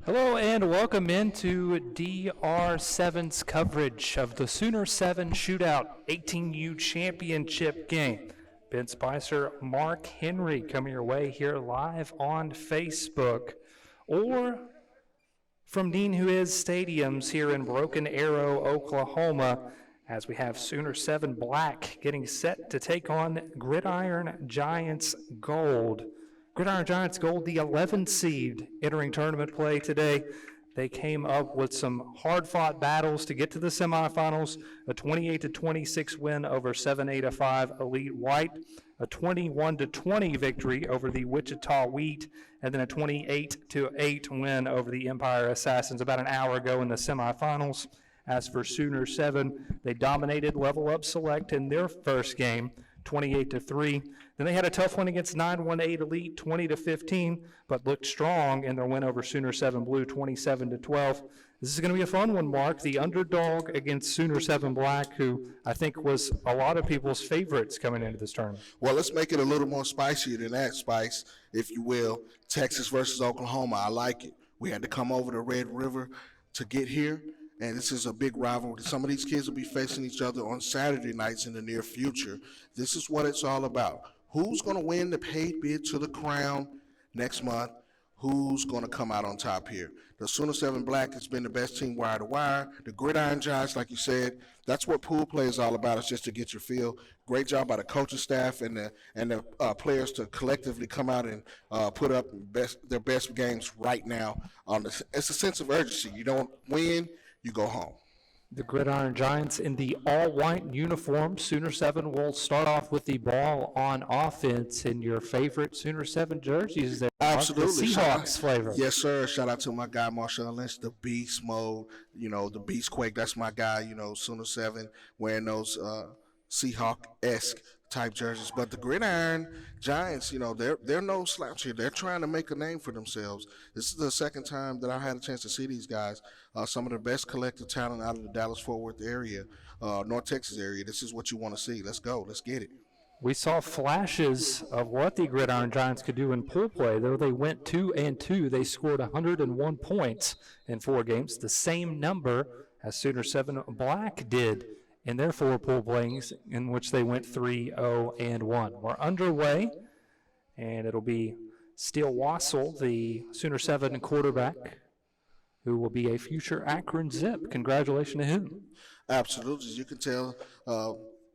Hello and welcome into DR7's coverage of the Sooner7 Shootout 18U championship game. Ben Spicer, Mark Henry coming your way here live on Facebook or from Dean Who Is Stadiums here in Broken Arrow, Oklahoma, as we have Sooner7 Black getting set to take on Gridiron Giants Gold. Gridiron Giants Gold, the 11 seed entering tournament play today. They came up with some hard-fought battles to get to the semifinals, a 28-26 win over 7A-5 Elite White, a 21-20 victory over the Wichita Wheat, and then a 28-8 win over the Empire Assassins about an hour ago in the semifinals. As for Sooner7, they dominated Level Up Select in their first game, 28-3. Then they had a tough one against 918 Elite, 20-15, but looked strong in their win over Sooner7 Blue, 27-12. This is going to be a fun one, Mark. The underdog against Sooner7 Black, who I think was a lot of people's favorites coming into this tournament. Well, let's make it a little more spicier than that, Spice, if you will. Texas versus Oklahoma, I like it. We had to come over the Red River to get here, and this is a big rivalry. Some of these kids will be facing each other on Saturday nights in the near future. This is what it's all about. Who's going to win the paid bid to the crown next month? Who's going to come out on top here? The Sooner7 Black has been the best team wire to wire. The Gridiron Giants, like you said, that's what pool play is all about. It's just to get your feel. Great job by the coaching staff and the players to collectively come out and put up their best games right now. It's a sense of urgency. You don't win, you go home. The Gridiron Giants in the all-white uniform. Sooner7 will start off with the ball on offense in your favorite Sooner7 jerseys there. Absolutely. The Seahawks flavor. Yes, sir. Shout out to my guy, Marshawn Lynch, the beast mode, the beast quake. That's my guy, Sooner7 wearing those Seahawk-esque type jerseys. But the Gridiron Giants, they're no slouch here. They're trying to make a name for themselves. This is the second time that I had a chance to see these guys. Some of the best collective talent out of the Dallas-Fort Worth area, North Texas area. This is what you want to see. Let's go. Let's get it. We saw flashes of what the Gridiron Giants could do in pool play. Though they went 2-2, they scored 101 points in 4 games, the same number as Sooner7 Black did in their 4 pool plays, in which they went 3-0-1. We're underway, and it'll be Steele Wassel, the Sooner7 quarterback, who will be a future Akron Zip. Congratulations to him. Absolutely. As you can tell,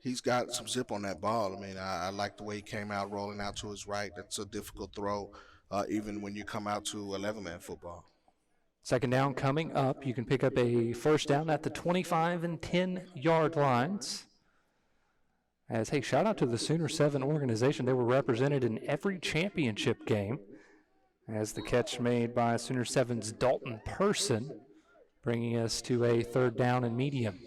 he's got some zip on that ball. I mean, I like the way he came out, rolling out to his right. That's a difficult throw, even when you come out to 11-man football. Second down coming up. You can pick up a first down at the 25 and 10-yard lines. Hey, shout out to the Sooner7 organization. They were represented in every championship game, as the catch made by Sooner7's Dalton Person, bringing us to a third down and medium.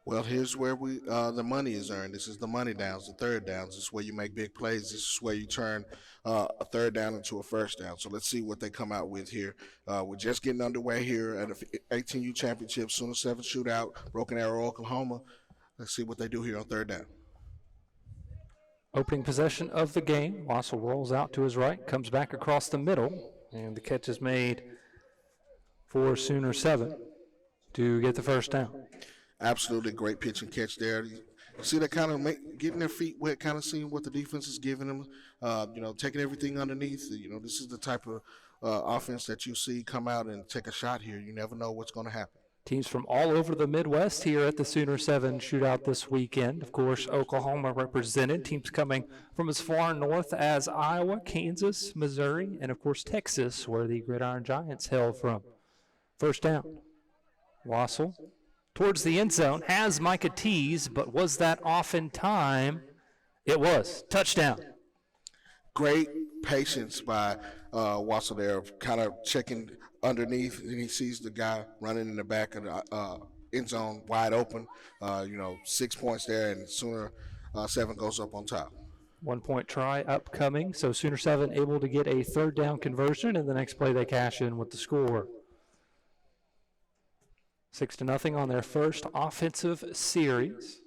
Well, here's where the money is earned. This is the money downs, the third downs. This is where you make big plays. This is where you turn a third down into a first down. So let's see what they come out with here. We're just getting underway here at the 18U championship, Sooner7 Shootout, Broken Arrow, Oklahoma. Let's see what they do here on third down. Opening possession of the game. Wassel rolls out to his right, comes back across the middle, and the catch is made for Sooner7 to get the first down. Absolutely great pitch and catch there. You see that kind of getting their feet wet, kind of seeing what the defense is giving them, taking everything underneath. This is the type of offense that you see come out and take a shot here. You never know what's going to happen. Teams from all over the Midwest here at the Sooner7 Shootout this weekend. Of course, Oklahoma represented. Teams coming from as far north as Iowa, Kansas, Missouri, and, of course, Texas, where the Gridiron Giants hail from. First down. Wassel towards the end zone, has Micah Tees, but was that off in time? It was. Touchdown. Great patience by Wassel there, kind of checking underneath, and he sees the guy running in the back of the end zone wide open. 6 points there, and Sooner7 goes up on top. 1 point try upcoming, so Sooner7 able to get a third down conversion, and the next play they cash in with the score. 6-0 on their first offensive series.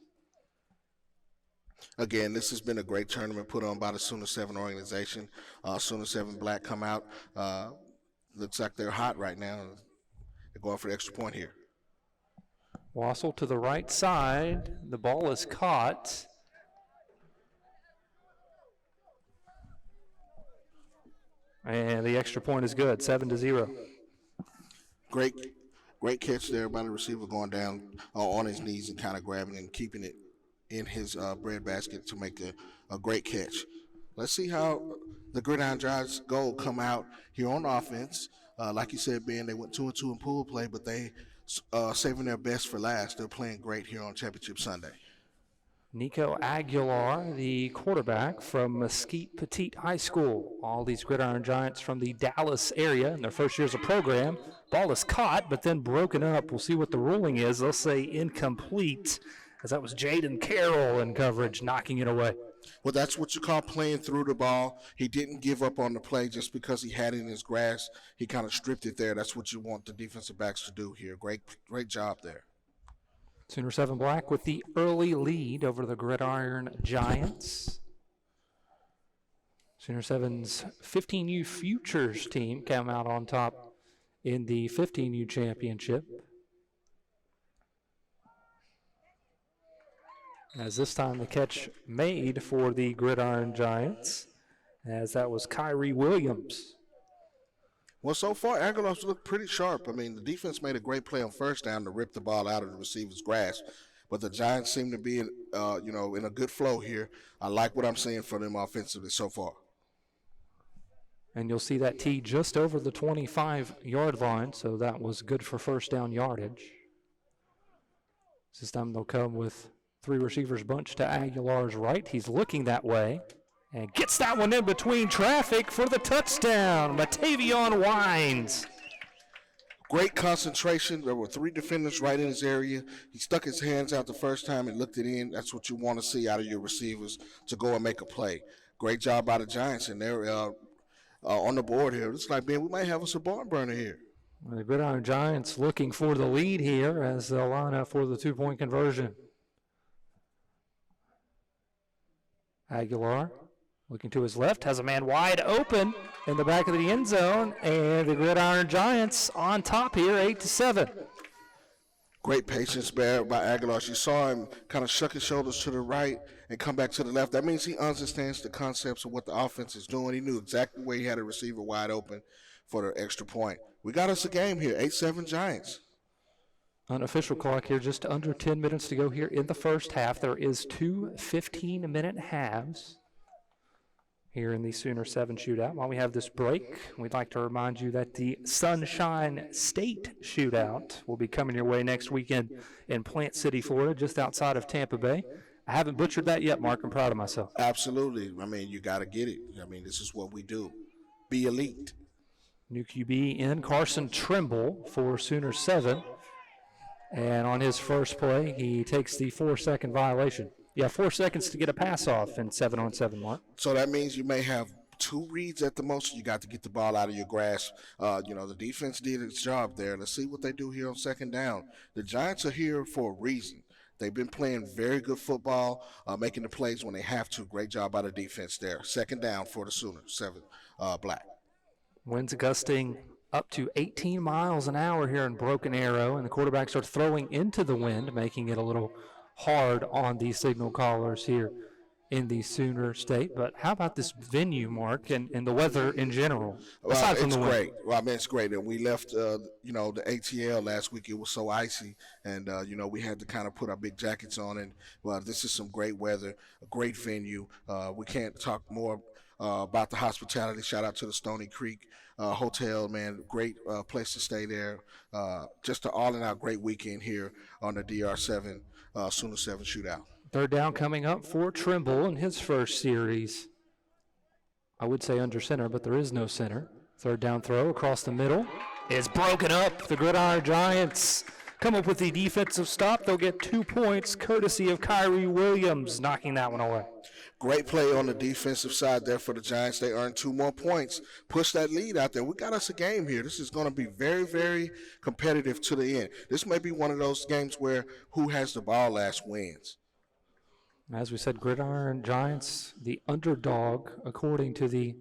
Again, this has been a great tournament put on by the Sooner7 organization. Sooner7 Black come out looks like they're hot right now. They're going for the extra point here. Wassel to the right side. The ball is caught. And the extra point is good, 7-0. Great catch there by the receiver, going down on his knees and kind of grabbing and keeping it in his breadbasket to make a great catch. Let's see how the Gridiron Giants come out here on offense. Like you said, Ben, they went 2-2 in pool play, but they saving their best for last. They're playing great here on Championship Sunday. Nico Aguilar, the quarterback from Mesquite Petite High School. All these Gridiron Giants from the Dallas area in their first years of program. Ball is caught, but then broken up. We'll see what the ruling is. They'll say incomplete, as that was Jaden Carroll in coverage, knocking it away. Well, that's what you call playing through the ball. He didn't give up on the play just because he had it in his grasp. He kind of stripped it there. That's what you want the defensive backs to do here. Great job there. Sooner7 Black with the early lead over the Gridiron Giants. Sooner7's 15U Futures team came out on top in the 15U championship. As this time the catch made for the Gridiron Giants, as that was Kyrie Williams. Well, so far, Aguilar's looked pretty sharp. I mean, the defense made a great play on first down to rip the ball out of the receiver's grasp. But the Giants seem to be in a good flow here. I like what I'm seeing from them offensively so far. And you'll see that tee just over the 25-yard line, so that was good for first down yardage. This time they'll come with three receivers bunched to Aguilar's right. He's looking that way. And gets that one in between traffic for the touchdown. Matavion Wines. Great concentration. There were three defenders right in his area. He stuck his hands out the first time and looked it in. That's what you want to see out of your receivers to go and make a play. Great job by the Giants, and they're on the board here. Looks like, man, we might have us a barn burner here. The Gridiron Giants looking for the lead here as they'll line up for the two-point conversion. Aguilar looking to his left, has a man wide open in the back of the end zone, and the Gridiron Giants on top here, 8-7. Great patience by Aguilar. You saw him kind of shuck his shoulders to the right and come back to the left. That means he understands the concepts of what the offense is doing. He knew exactly where he had a receiver wide open for the extra point. We got us a game here, 8-7 Giants. Unofficial clock here, just under 10 minutes to go here in the first half. There is two 15-minute halves here in the Sooner7 Shootout. While we have this break, we'd like to remind you that the Sunshine State Shootout will be coming your way next weekend in Plant City, Florida, just outside of Tampa Bay. I haven't butchered that yet, Mark. I'm proud of myself. Absolutely. I mean, you got to get it. I mean, this is what we do. Be elite. New QB in Carson Trimble for Sooner7. And on his first play, he takes the 4-second violation. Yeah, 4 seconds to get a pass off in 7-on-7, Mark. So that means you may have two reads at the most. You got to get the ball out of your grasp. The defense did its job there. Let's see what they do here on second down. The Giants are here for a reason. They've been playing very good football, making the plays when they have to. Great job by the defense there. Second down for the Sooner7 Black. Winds gusting up to 18 miles an hour here in Broken Arrow, and the quarterbacks are throwing into the wind, making it a little hard on the signal callers here in the Sooner State. But how about this venue, Mark, and the weather in general? Well, it's great. Well, I mean, it's great. And we left, the ATL last week. It was so icy, and, we had to kind of put our big jackets on. And, well, this is some great weather, a great venue. We can't talk more about the hospitality. Shout out to the Stony Creek Hotel, man. Great place to stay there. Just an all-in-out great weekend here on the DR7 Sooner7 Shootout. Third down coming up for Trimble in his first series. I would say under center, but there is no center. Third down throw across the middle is broken up. The Gridiron Giants come up with the defensive stop. They'll get 2 points courtesy of Kyrie Williams knocking that one away. Great play on the defensive side there for the Giants. They earned 2 more points. Push that lead out there. We got us a game here. This is going to be very, very competitive to the end. This may be one of those games where who has the ball last wins. As we said, Gridiron Giants, the underdog, according to the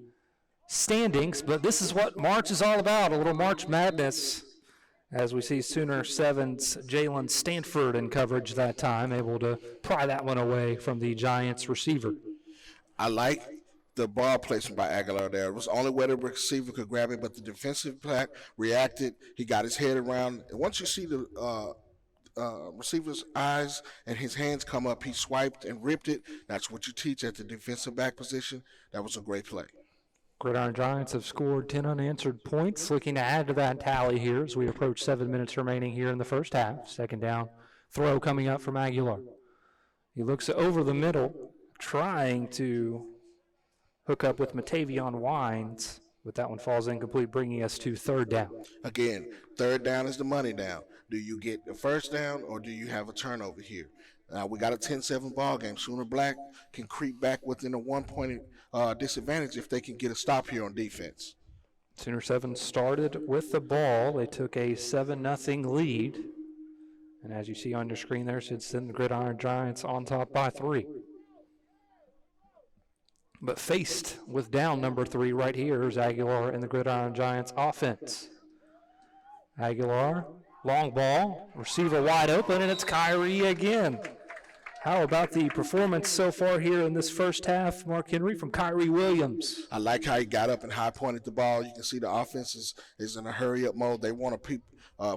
standings, but this is what March is all about, a little March Madness, as we see Sooner 7's Jalen Stanford in coverage that time, able to pry that one away from the Giants receiver. I like the ball placement by Aguilar there. It was the only way the receiver could grab it, but the defensive back reacted. He got his head around. And once you see the receiver's eyes and his hands come up, he swiped and ripped it. That's what you teach at the defensive back position. That was a great play. Gridiron Giants have scored 10 unanswered points, looking to add to that tally here as we approach 7 minutes remaining here in the first half. Second down throw coming up from Aguilar. He looks over the middle, trying to hook up with Matavion Wines, but that one falls incomplete, bringing us to third down. Again, third down is the money down. Do you get the first down or do you have a turnover here? We got a 10-7 ball game. Sooner Black can creep back within a 1-point disadvantage if they can get a stop here on defense. Sooner 7 started with the ball. They took a 7-0 lead. And as you see on your screen there, since then the Gridiron Giants on top by 3. But faced with down number 3 right here is Aguilar and the Gridiron Giants offense. Aguilar, long ball, receiver wide open, and it's Kyrie again. How about the performance so far here in this first half, Mark Henry, from Kyrie Williams? I like how he got up and high pointed the ball. You can see the offense is in a hurry up mode. They want to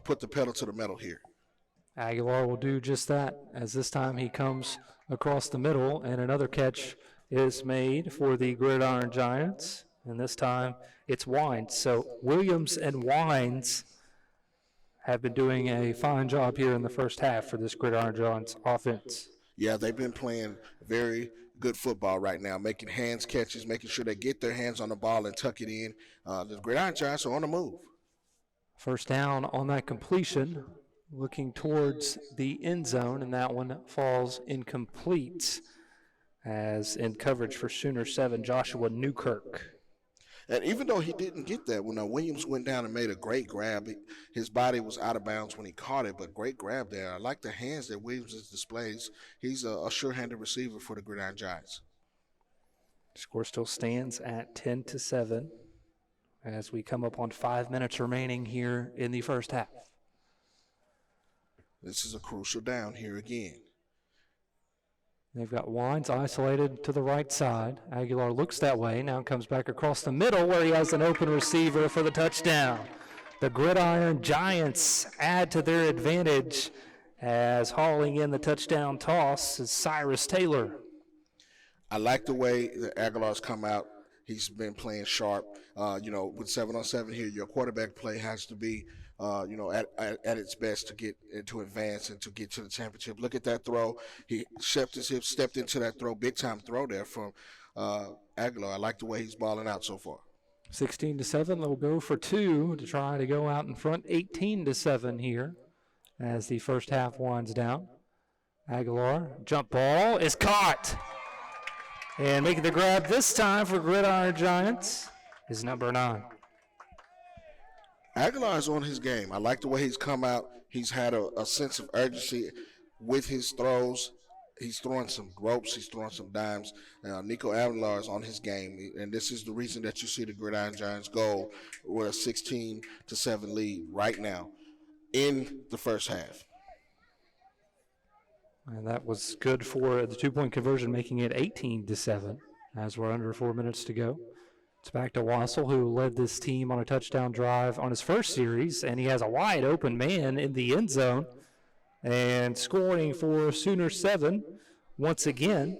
put the pedal to the metal here. Aguilar will do just that, as this time he comes across the middle, and another catch is made for the Gridiron Giants, and this time it's Wines. So Williams and Wines have been doing a fine job here in the first half for this Gridiron Giants offense. Yeah, they've been playing very good football right now, making hands catches, making sure they get their hands on the ball and tuck it in. The Gridiron Giants are on the move. First down on that completion, looking towards the end zone, and that one falls incomplete, as in coverage for Sooner 7, Joshua Newkirk. And even though he didn't get that, when Williams went down and made a great grab, his body was out of bounds when he caught it, but great grab there. I like the hands that Williams displays. He's a sure-handed receiver for the Gridiron Giants. Score still stands at 10-7 as we come up on 5 minutes remaining here in the first half. This is a crucial down here again. They've got Wines isolated to the right side. Aguilar looks that way, now comes back across the middle where he has an open receiver for the touchdown. The Gridiron Giants add to their advantage as hauling in the touchdown toss is Cyrus Taylor. I like the way the Aguilar's come out. He's been playing sharp. With 7-on-7 here, your quarterback play has to be at its best to advance and to get to the championship. Look at that throw. He stepped into that throw, big-time throw there from Aguilar. I like the way he's balling out so far. 16-7, they'll go for 2 to try to go out in front. 18-7 here as the first half winds down. Aguilar, jump ball is caught. And making the grab this time for Gridiron Giants is number 9. Aguilar is on his game. I like the way he's come out. He's had a sense of urgency with his throws. He's throwing some ropes. He's throwing some dimes. Nico Aguilar is on his game, and this is the reason that you see the Gridiron Giants go with a 16-7 lead right now in the first half. And that was good for the 2-point conversion, making it 18-7 as we're under 4 minutes to go. It's back to Wassel, who led this team on a touchdown drive on his first series, and he has a wide open man in the end zone. And scoring for Sooner 7 once again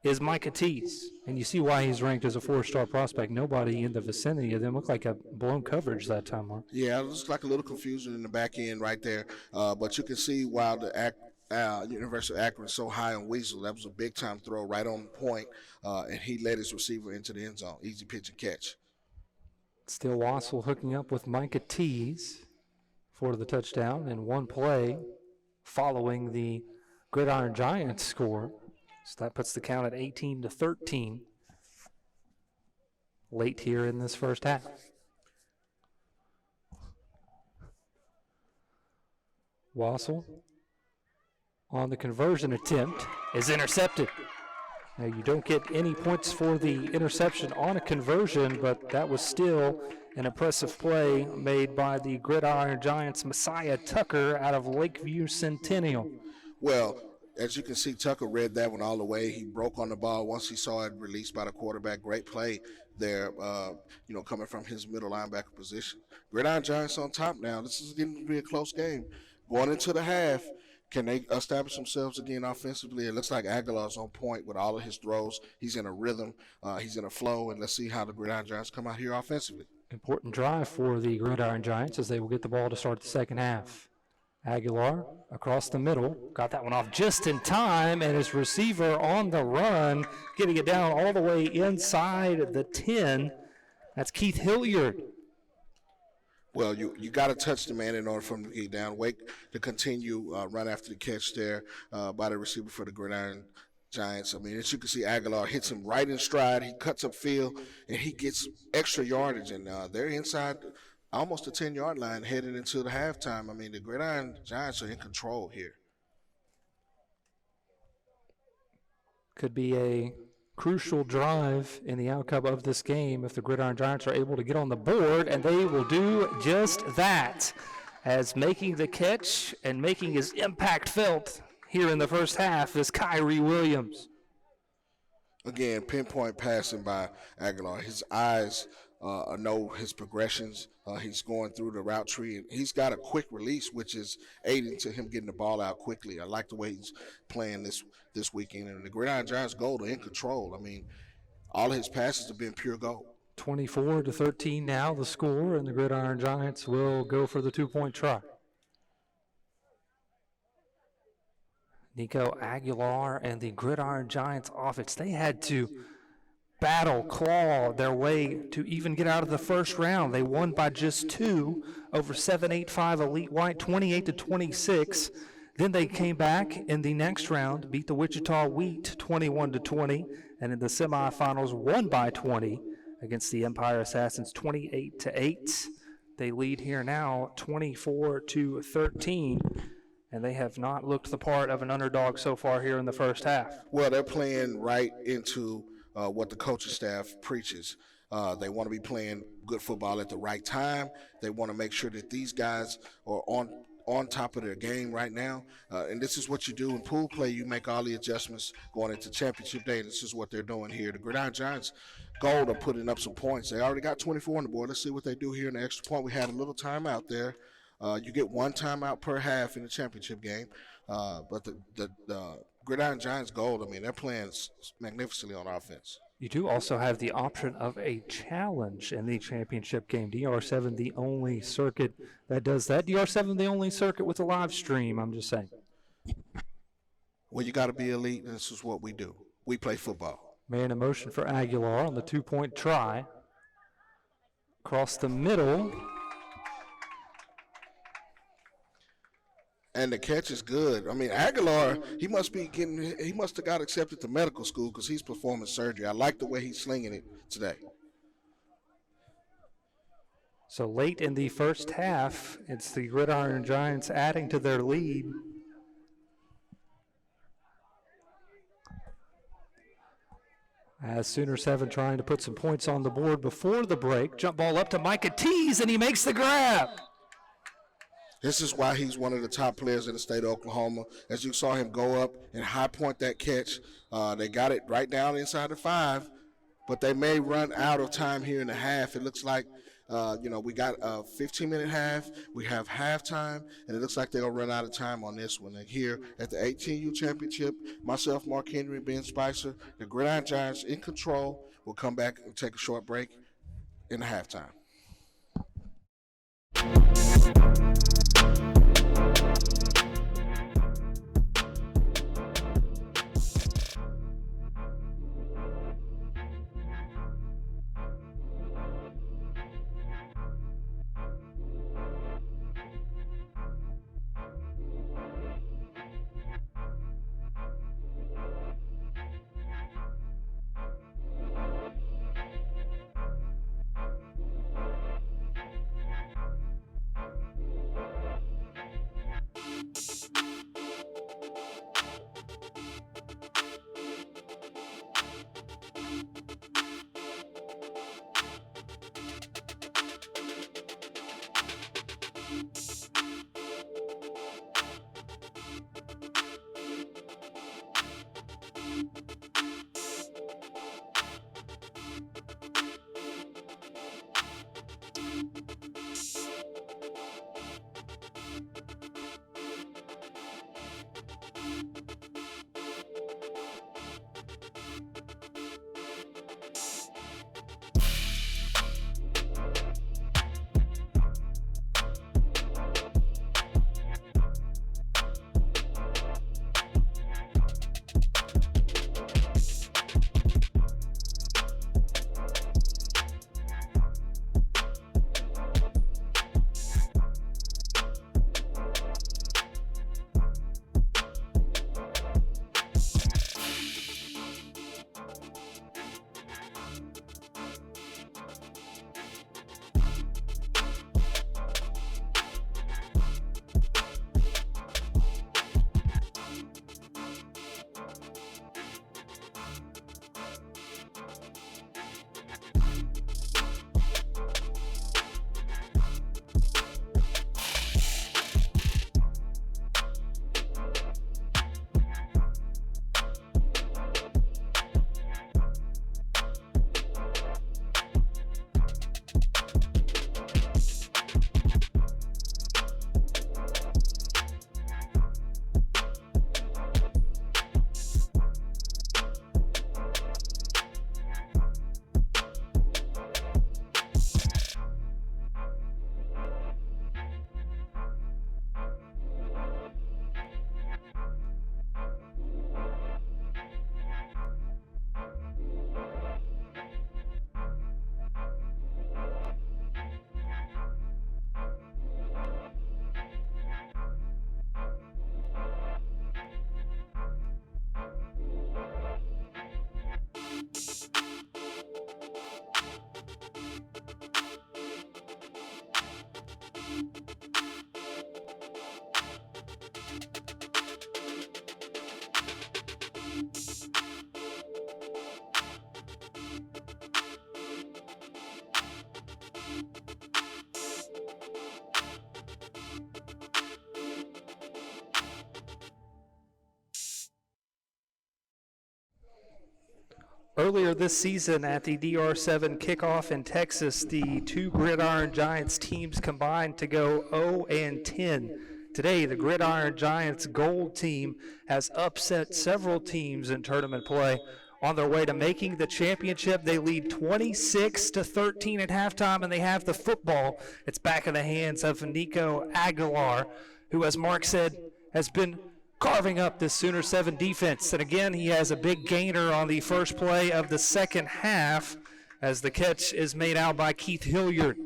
is Micah Tees. And you see why he's ranked as a 4-star prospect. Nobody in the vicinity of them looked like a blown coverage that time, Mark. Yeah, it looks like a little confusion in the back end right there. But you can see why the University of Akron is so high on Weasel. That was a big-time throw right on point, and he led his receiver into the end zone. Easy pitch and catch. Still Wassel hooking up with Micah Tees for the touchdown in one play following the Gridiron Giants score. So that puts the count at 18-13 late here in this first half. Wassel on the conversion attempt is intercepted. Now, you don't get any points for the interception on a conversion, but that was still an impressive play made by the Gridiron Giants' Messiah Tucker out of Lakeview Centennial. Well, as you can see, Tucker read that one all the way. He broke on the ball once he saw it released by the quarterback. Great play there, coming from his middle linebacker position. Gridiron Giants on top now. This is getting to be a close game. Going into the half, can they establish themselves again offensively? It looks like Aguilar's on point with all of his throws. He's in a rhythm. He's in a flow, and let's see how the Gridiron Giants come out here offensively. Important drive for the Gridiron Giants as they will get the ball to start the second half. Aguilar across the middle, got that one off just in time, and his receiver on the run, getting it down all the way inside the 10. That's Keith Hilliard. Well, you got to touch the man in order for him to get down. Wait to continue run after the catch there by the receiver for the Gridiron Giants. I mean, as you can see, Aguilar hits him right in stride. He cuts upfield, and he gets extra yardage, and they're inside almost the 10-yard line heading into the halftime. I mean, the Gridiron Giants are in control here. Could be a crucial drive in the outcome of this game if the Gridiron Giants are able to get on the board, and they will do just that, as making the catch and making his impact felt here in the first half is Kyrie Williams. Again, pinpoint passing by Aguilar. His eyes know his progressions. He's going through the route tree, and he's got a quick release, which is aiding to him getting the ball out quickly. I like the way he's playing this weekend. And the Gridiron Giants goal are in control. I mean, all his passes have been pure gold. 24-13 now the score, and the Gridiron Giants will go for the two-point try. Nico Aguilar and the Gridiron Giants offense, they had to claw their way to even get out of the first round. They won by just 2 over 7-8-5 Elite White, 28-26. Then they came back in the next round, beat the Wichita Wheat 21-20, and in the semifinals won by 20 against the Empire Assassins 28-8. They lead here now 24-13. And they have not looked the part of an underdog so far here in the first half. Well, they're playing right into what the coaching staff preaches. They want to be playing good football at the right time. They want to make sure that these guys are on top of their game right now. And this is what you do in pool play. You make all the adjustments going into championship day, and this is what they're doing here. The Gridiron Giants goal are putting up some points. They already got 24 on the board. Let's see what they do here in the extra point. We had a little timeout there. You get one timeout per half in the championship game. But the Gridiron Giants gold, I mean, they're playing magnificently on offense. You do also have the option of a challenge in the championship game. DR7, the only circuit that does that. DR7, the only circuit with a live stream, I'm just saying. Well, you got to be elite, and this is what we do. We play football. Man in motion for Aguilar on the two-point try. Across the middle. And the catch is good. I mean, Aguilar, he must have got accepted to medical school because he's performing surgery. I like the way he's slinging it today. So late in the first half, it's the Gridiron Giants adding to their lead. As Sooner7 trying to put some points on the board before the break. Jump ball up to Micah Tees, and he makes the grab. This is why he's one of the top players in the state of Oklahoma. As you saw him go up and high point that catch, they got it right down inside the 5, but they may run out of time here in the half. It looks like, we got a 15-minute half. We have halftime, and it looks like they're going to run out of time on this one. And here at the 18U championship, myself, Mark Henry, Ben Spicer, the Gridiron Giants in control. We'll come back and take a short break in the halftime. Earlier this season at the DR7 kickoff in Texas, the two Gridiron Giants teams combined to go 0-10. Today, the Gridiron Giants Gold team has upset several teams in tournament play. On their way to making the championship, they lead 26-13 at halftime, and they have the football. It's back in the hands of Nico Aguilar, who, as Mark said, has been carving up this Sooner 7 defense. And again, he has a big gainer on the first play of the second half as the catch is made out by Keith Hilliard.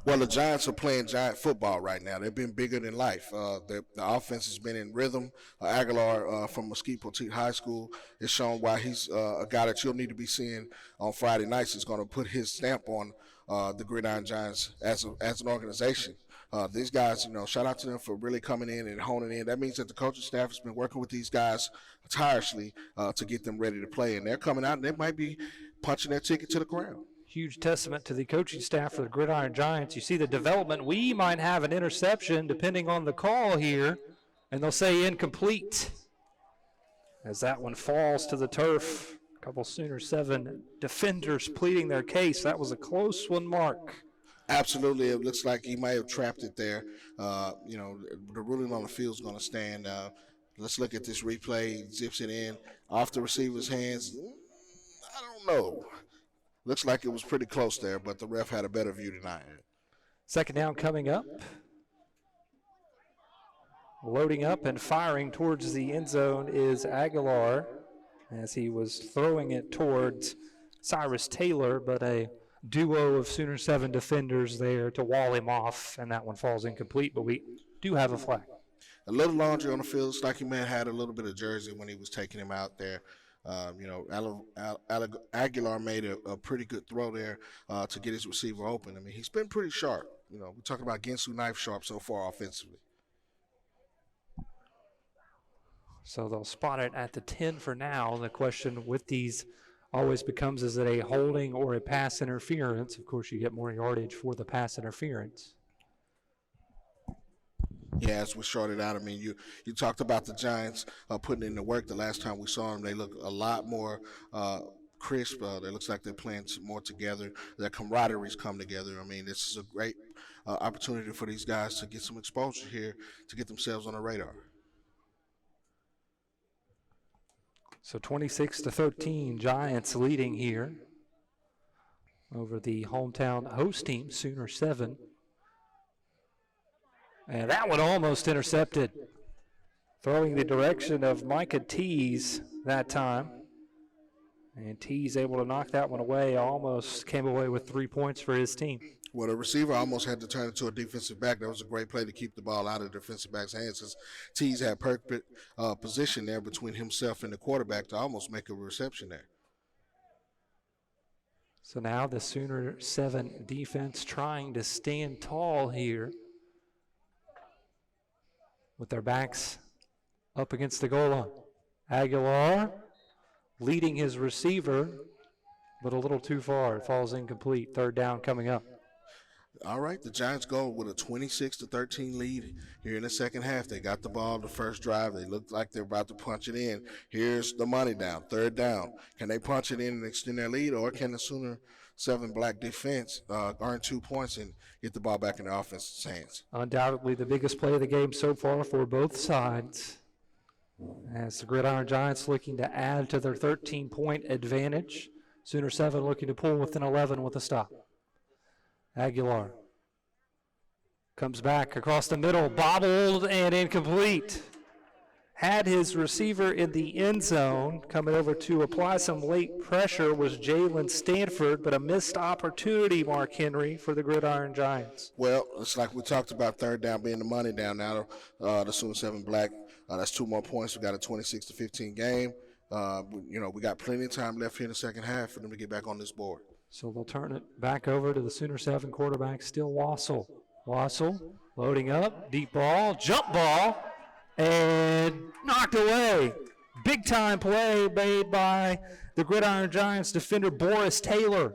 Well, the Giants are playing giant football right now. They've been bigger than life. The offense has been in rhythm. Aguilar from Mesquite Poteet High School has shown why he's a guy that you'll need to be seeing on Friday nights. Is going to put his stamp on the Gridiron Giants as an organization. These guys, shout out to them for really coming in and honing in. That means that the coaching staff has been working with these guys tirelessly to get them ready to play. And they're coming out and they might be punching their ticket to the ground. Huge testament to the coaching staff for the Gridiron Giants. You see the development. We might have an interception depending on the call here, and they'll say incomplete as that one falls to the turf. A couple Sooner 7 defenders pleading their case. That was a close one, Mark. Absolutely. It looks like he might have trapped it there. The ruling on the field is going to stand. Let's look at this replay. Zips it in off the receiver's hands. I don't know. Looks like it was pretty close there, but the ref had a better view than I had. Second down coming up. Loading up and firing towards the end zone is Aguilar as he was throwing it towards Cyrus Taylor, but a duo of Sooner 7 defenders there to wall him off, and that one falls incomplete, but we do have a flag. A little laundry on the field. It's like he may have had a little bit of jersey when he was taking him out there. Aguilar made a pretty good throw there to get his receiver open. I mean, he's been pretty sharp. We're talking about Ginsu knife sharp so far offensively. So they'll spot it at the 10 for now. The question with these always becomes, is it a holding or a pass interference? Of course, you get more yardage for the pass interference. Yeah, as we started out, I mean, you talked about the Giants putting in the work. The last time we saw them, they look a lot more crisp. It looks like they're playing more together. Their camaraderie's come together. I mean, this is a great opportunity for these guys to get some exposure here to get themselves on the radar. So 26-13, Giants leading here over the hometown host team, Sooner 7. And that one almost intercepted. Throwing the direction of Micah Tees that time. And Tees able to knock that one away. Almost came away with 3 points for his team. Well, the receiver almost had to turn it to a defensive back. That was a great play to keep the ball out of the defensive back's hands, since Tees had perfect position there between himself and the quarterback to almost make a reception there. So now the Sooner 7 defense trying to stand tall here with their backs up against the goal line. Aguilar leading his receiver, but a little too far. It falls incomplete. Third down coming up. All right, the Giants go with a 26-13 lead here in the second half. They got the ball the first drive. They look like they're about to punch it in. Here's the money down, third down. Can they punch it in and extend their lead, or can the Sooner 7 black defense earn 2 points and get the ball back in the offense's hands? Undoubtedly the biggest play of the game so far for both sides, as the Gridiron Giants looking to add to their 13-point advantage. Sooner 7 looking to pull within 11 with a stop. Aguilar comes back across the middle, bobbled and incomplete. Had his receiver in the end zone. Coming over to apply some late pressure was Jalen Stanford, but a missed opportunity, Mark Henry, for the Gridiron Giants. Well, it's like we talked about third down being the money down now. The Sooner 7 black, that's 2 more points. We got a 26-15 game. We got plenty of time left here in the second half for them to get back on this board. So they'll turn it back over to the Sooner 7 quarterback, still Wassel. Wassel loading up, deep ball, jump ball, and knocked away. Big time play made by the Gridiron Giants defender Boris Taylor.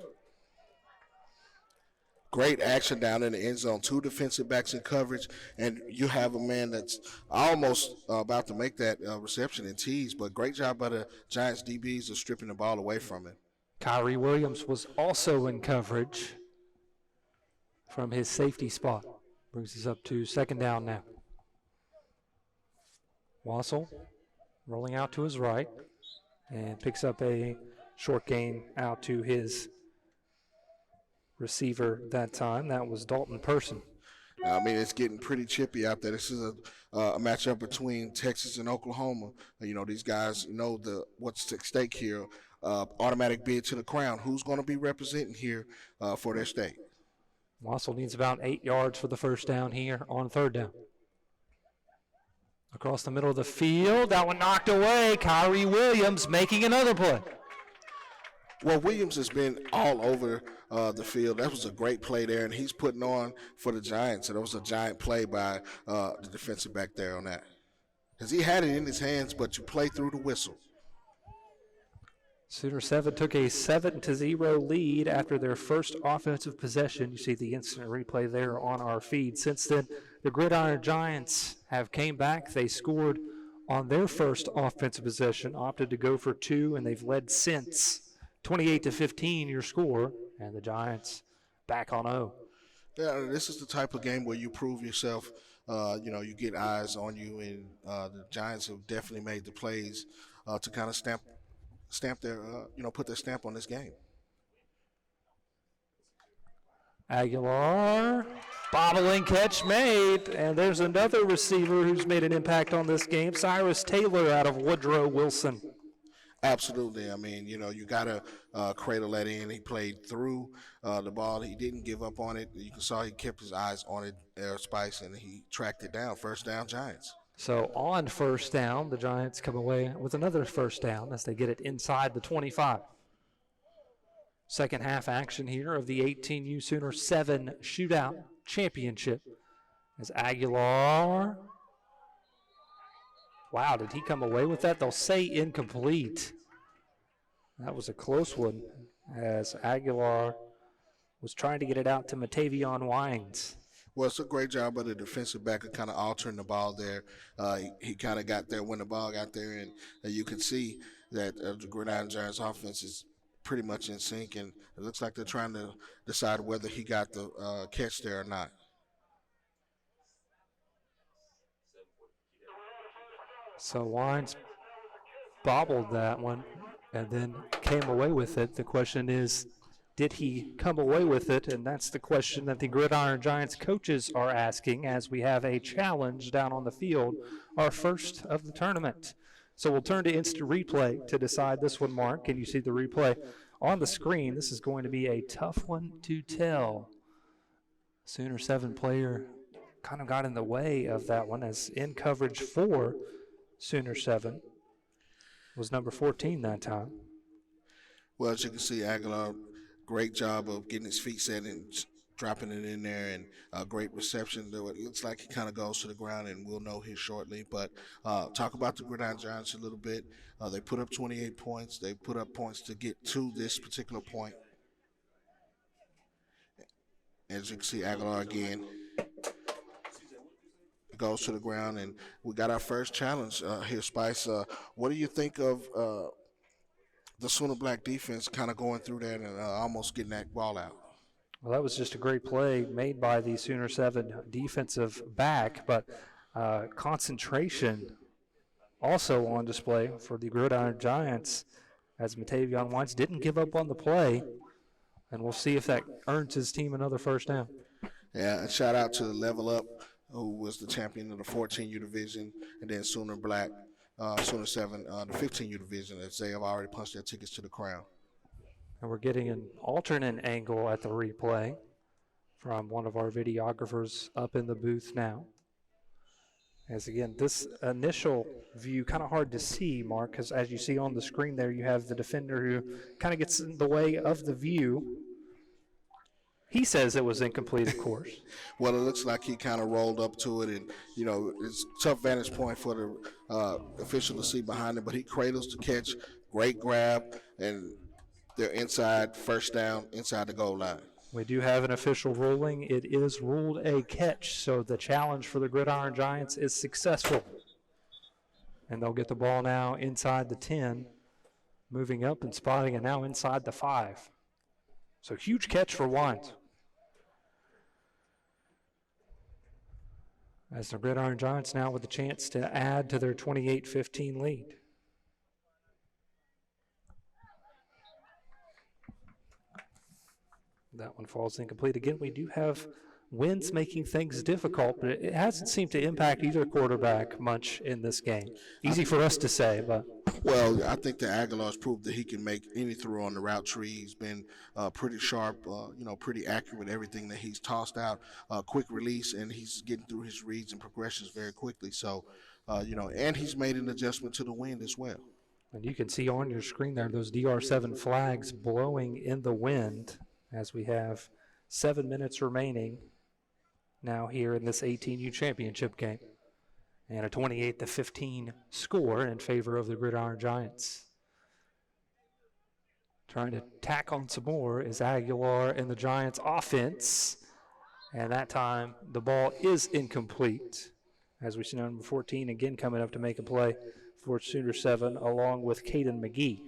Great action down in the end zone. 2 defensive backs in coverage, and you have a man that's almost about to make that reception and tease. But great job by the Giants DBs of stripping the ball away from him. Kyrie Williams was also in coverage from his safety spot. Brings us up to second down now. Wassel rolling out to his right and picks up a short gain out to his receiver that time. That was Dalton Person. I mean, it's getting pretty chippy out there. This is a matchup between Texas and Oklahoma. You know, these guys know what's at stake here. Automatic bid to the crown. Who's going to be representing here for their state? Wassel needs about 8 yards for the first down here on third down. Across the middle of the field, that one knocked away. Kyrie Williams making another play. Well, Williams has been all over the field. That was a great play there, and he's putting on for the Giants. And it was a giant play by the defensive back there on that. Because he had it in his hands, but you play through the whistle. Sooner 7 took a 7-0 lead after their first offensive possession. You see the instant replay there on our feed. Since then, the Gridiron Giants have came back. They scored on their first offensive possession, opted to go for 2, and they've led since. 28-15 your score, and the Giants back on 0. Yeah, this is the type of game where you prove yourself. You know, you get eyes on you, and the Giants have definitely made the plays to kind of stamp their, put their stamp on this game. Aguilar, bobbling catch made, and there's another receiver who's made an impact on this game, Cyrus Taylor out of Woodrow Wilson. Absolutely. I mean, you know, you got to cradle that in. He played through the ball. He didn't give up on it. You saw he kept his eyes on it, Spice, and he tracked it down. First down, Giants. So on first down, the Giants come away with another first down as they get it inside the 25. Second half action here of the 18U Sooner7 Shootout Championship as Aguilar. Wow, did he come away with that? They'll say incomplete. That was a close one as Aguilar was trying to get it out to Matavion Wines. Well, it's a great job by the defensive back of kind of altering the ball there. He kind of got there when the ball got there, and you can see that the Gridiron Giants offense is pretty much in sync, and it looks like they're trying to decide whether he got the catch there or not. So Wines bobbled that one and then came away with it. The question is, did he come away with it? And that's the question that the Gridiron Giants coaches are asking as we have a challenge down on the field, our first of the tournament. So we'll turn to instant replay to decide this one, Mark. Can you see the replay on the screen? This is going to be a tough one to tell. Sooner7 player kind of got in the way of that one as in coverage for Sooner7 was number 14 that time. Well, as you can see, Aguilar, great job of getting his feet set and dropping it in there, and a great reception. Though it looks like he kind of goes to the ground, and we'll know here shortly. But talk about the Gridiron Giants a little bit. They put up 28 points. They put up points to get to this particular point. As you can see, Aguilar again goes to the ground, and we got our first challenge here, Spice. What do you think of the Sooner Black defense kind of going through that and almost getting that ball out? Well, that was just a great play made by the Sooner7 defensive back, but concentration also on display for the Gridiron Giants as Matavion Wines didn't give up on the play, and we'll see if that earns his team another first down. Yeah, and shout out to Level Up, who was the champion of the 14U division, and then Sooner Black, Sooner7, the 15U division, as they have already punched their tickets to the crown. And we're getting an alternate angle at the replay from one of our videographers up in the booth now. As again, this initial view kind of hard to see, Mark, because as you see on the screen there, you have the defender who kind of gets in the way of the view. He says it was incomplete, of course. Well, it looks like he kind of rolled up to it, and, you know, it's a tough vantage point for the official to see behind him, but he cradles the catch, great grab, and they're inside, first down, inside the goal line. We do have an official ruling. It is ruled a catch, so the challenge for the Gridiron Giants is successful. And they'll get the ball now inside the 10, moving up and spotting it now inside the 5. So huge catch for Wines. As the Gridiron Giants now with a chance to add to their 28-15 lead. That one falls incomplete. Again, we do have winds making things difficult, but it hasn't seemed to impact either quarterback much in this game. Easy for us to say, but. Well, I think that Aguilar's proved that he can make any throw on the route tree. He's been pretty sharp, pretty accurate with everything that he's tossed out. Quick release, and he's getting through his reads and progressions very quickly. So, and he's made an adjustment to the wind as well. And you can see on your screen there those DR7 flags blowing in the wind as we have 7 minutes remaining now here in this 18U championship game. And a 28-15 score in favor of the Gridiron Giants. Trying to tack on some more is Aguilar in the Giants offense. And that time the ball is incomplete. As we see number 14 again coming up to make a play for Sooner7 along with Caden McGee.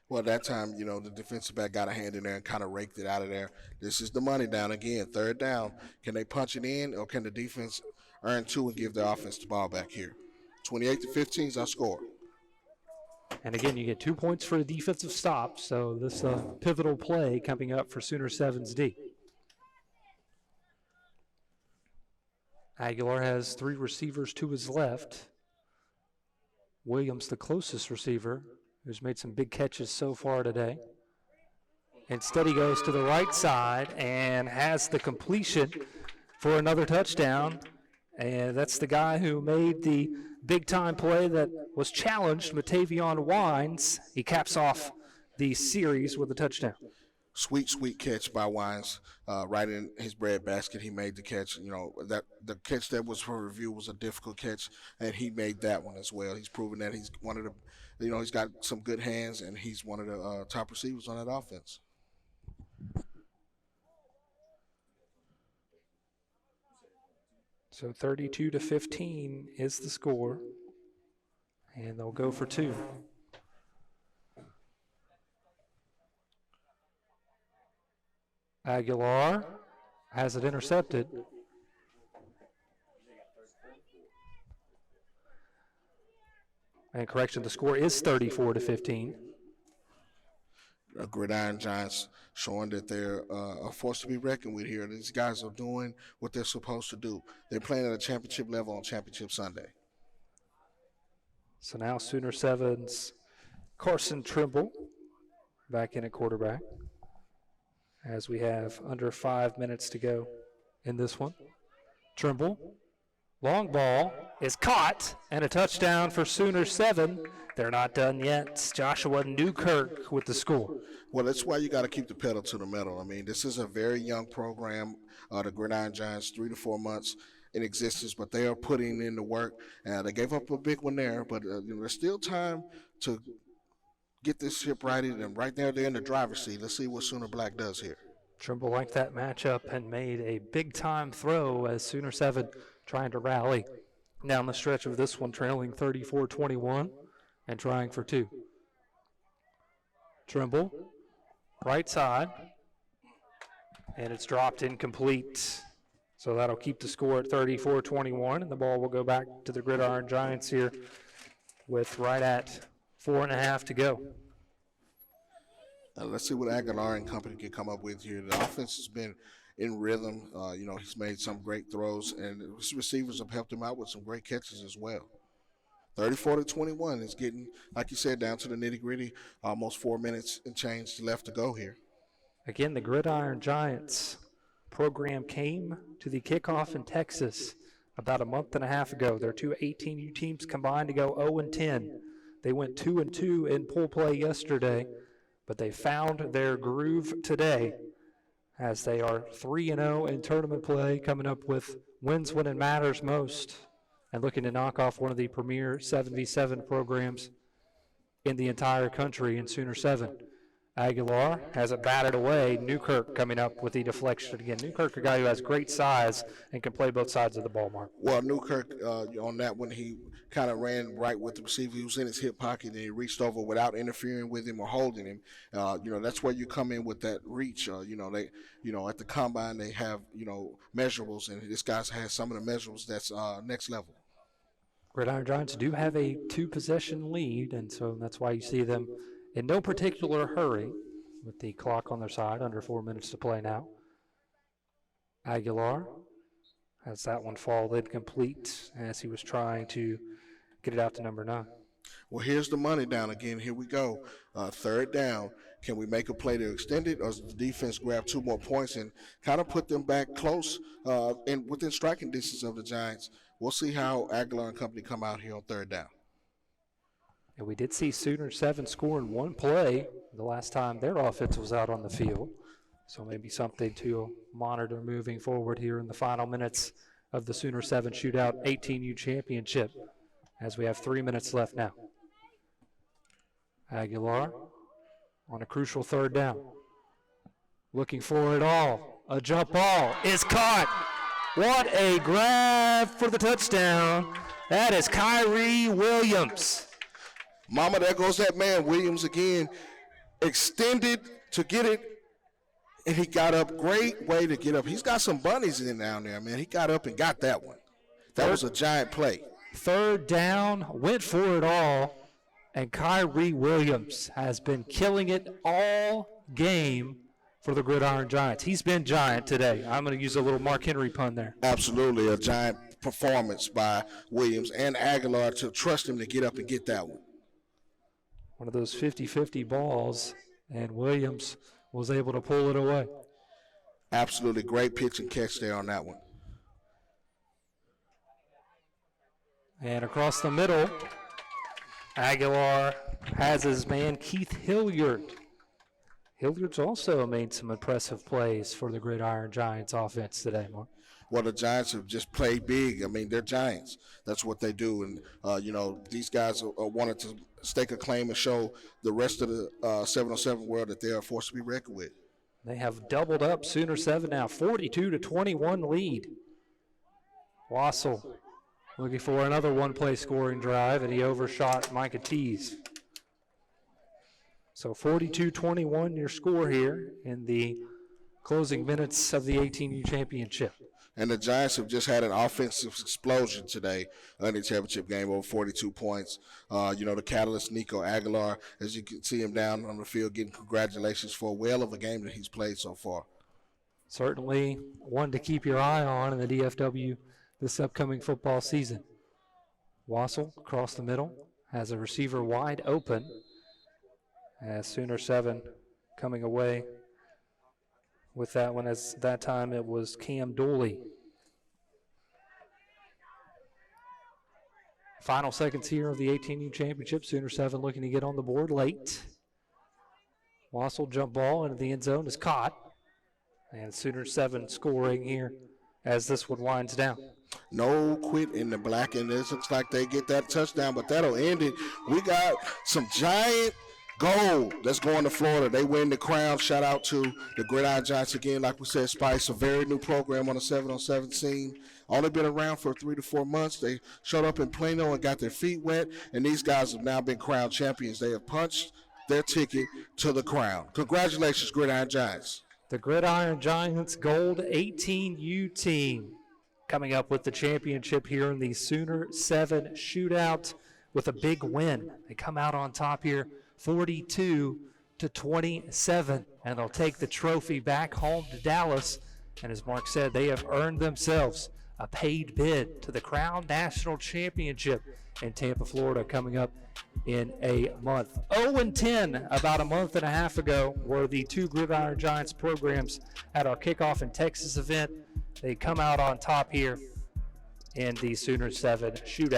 Well, that time, the defensive back got a hand in there and kind of raked it out of there. This is the money down again, 3rd down. Can they punch it in, or can the defense earn 2 and give the offense the ball back here? 28-15 is our score. And again, you get 2 points for a defensive stop, so this pivotal play coming up for Sooner7's D. Aguilar has 3 receivers to his left. Williams, the closest receiver, who's made some big catches so far today. Instead, he goes to the right side and has the completion for another touchdown. And that's the guy who made the big-time play that was challenged, Matavion Wines. He caps off the series with a touchdown. Sweet, sweet catch by Wines, right in his bread basket. He made the catch. That the catch that was for review was a difficult catch, and he made that one as well. He's proven that he's one of the, he's got some good hands, and he's one of the top receivers on that offense. So 32-15 is the score, and they'll go for 2. Aguilar has it intercepted. And correction, the score is 34-15. Gridiron Giants showing that they're a force to be reckoned with here. These guys are doing what they're supposed to do. They're playing at a championship level on Championship Sunday. So now Sooner7's Carson Trimble back in at quarterback as we have under 5 minutes to go in this one. Trimble, long ball is caught, and a touchdown for Sooner7. They're not done yet. Joshua Newkirk with the score. Well, that's why you got to keep the pedal to the metal. I mean, this is a very young program. The Gridiron Giants, 3 to 4 months in existence, but they are putting in the work. They gave up a big one there, but there's still time to get this ship righted, and right there they're in the driver's seat. Let's see what Sooner Black does here. Trimble liked that matchup and made a big-time throw as Sooner7 trying to rally down the stretch of this one, trailing 34-21 and trying for 2. Trimble, right side, and it's dropped incomplete. So that'll keep the score at 34-21, and the ball will go back to the Gridiron Giants here with right at 4.5 to go. Let's see what Aguilar and company can come up with here. The offense has been in rhythm. He's made some great throws, and his receivers have helped him out with some great catches as well. 34-21 is getting, like you said, down to the nitty-gritty. Almost 4 minutes and change left to go here. Again, the Gridiron Giants program came to the kickoff in Texas about a month and a half ago. Their 2 18U teams combined to go 0-10. They went 2-2 in pool play yesterday, but they found their groove today as they are 3-0 in tournament play, coming up with wins when it matters most and looking to knock off one of the premier 7v7 programs in the entire country in Sooner7. Aguilar has it batted away. Newkirk coming up with the deflection again. Newkirk, a guy who has great size and can play both sides of the ball, Mark. Well, Newkirk, on that one, he kind of ran right with the receiver. He was in his hip pocket, and he reached over without interfering with him or holding him. That's where you come in with that reach. At the combine, they have, measurables, and this guy has some of the measurables that's next level. Gridiron Giants do have a 2-possession lead, and so that's why you see them in no particular hurry with the clock on their side, under 4 minutes to play now. Aguilar has that one fall incomplete as he was trying to get it out to number 9. Well, here's the money down again. Here we go. Third down. Can we make a play to extend it, or does the defense grab 2 more points and kind of put them back close and within striking distance of the Giants? We'll see how Aguilar and company come out here on third down. And we did see Sooner7 score in one play the last time their offense was out on the field. So maybe something to monitor moving forward here in the final minutes of the Sooner7 Shootout 18U Championship, as we have 3 minutes left now. Aguilar on a crucial third down. Looking for it all. A jump ball is caught. What a grab for the touchdown. That is Kyrie Williams. Mama, there goes that man, Williams again. Extended to get it, and he got up. Great way to get up. He's got some bunnies in down there, man. He got up and got that one. That was a giant play. Third down, went for it all, and Kyrie Williams has been killing it all game for the Gridiron Giants. He's been giant today. I'm going to use a little Mark Henry pun there. Absolutely, a giant performance by Williams and Aguilar to trust him to get up and get that one. One of those 50-50 balls, and Williams was able to pull it away. Absolutely great pitch and catch there on that one. And across the middle, Aguilar has his man Keith Hilliard. Hilliard's also made some impressive plays for the Gridiron Giants offense today, Mark. Well, the Giants have just played big. I mean, they're Giants. That's what they do. And, these guys wanted to stake a claim and show the rest of the 707 world that they are a force to be reckoned with. They have doubled up Sooner7 now, 42-21 lead. Wassel looking for another one-play scoring drive, and he overshot Micah Tees. So 42-21 your score here in the closing minutes of the 18U championship. And the Giants have just had an offensive explosion today in the championship game, over 42 points. The catalyst, Nico Aguilar, as you can see him down on the field, getting congratulations for a whale of a game that he's played so far. Certainly one to keep your eye on in the DFW this upcoming football season. Wassel across the middle has a receiver wide open, as Sooner7 coming away with that one, as that time it was Cam Dooley. Final seconds here of the 18U championship. Sooner7 looking to get on the board late. Wassel jump ball into the end zone is caught. And Sooner7 scoring here as this one winds down. No quit in the black, and it looks like they get that touchdown, but that'll end it. We got some giant gold that's going to Florida. They win the crown. Shout out to the Gridiron Giants again. Like we said, Spice, a very new program on the 7-on-7 scene. Only been around for 3 to 4 months. They showed up in Plano and got their feet wet, and these guys have now been crown champions. They have punched their ticket to the crown. Congratulations, Gridiron Giants. The Gridiron Giants Gold 18U team coming up with the championship here in the Sooner7 Shootout with a big win. They come out on top here 42-27, and they'll take the trophy back home to Dallas. And as Mark said, they have earned themselves a paid bid to the Crown National Championship in Tampa, Florida, coming up in a month. 0-10 about a month and a half ago were the two Gridiron Giants programs at our kickoff in Texas event. They come out on top here in the Sooner7 Shootout.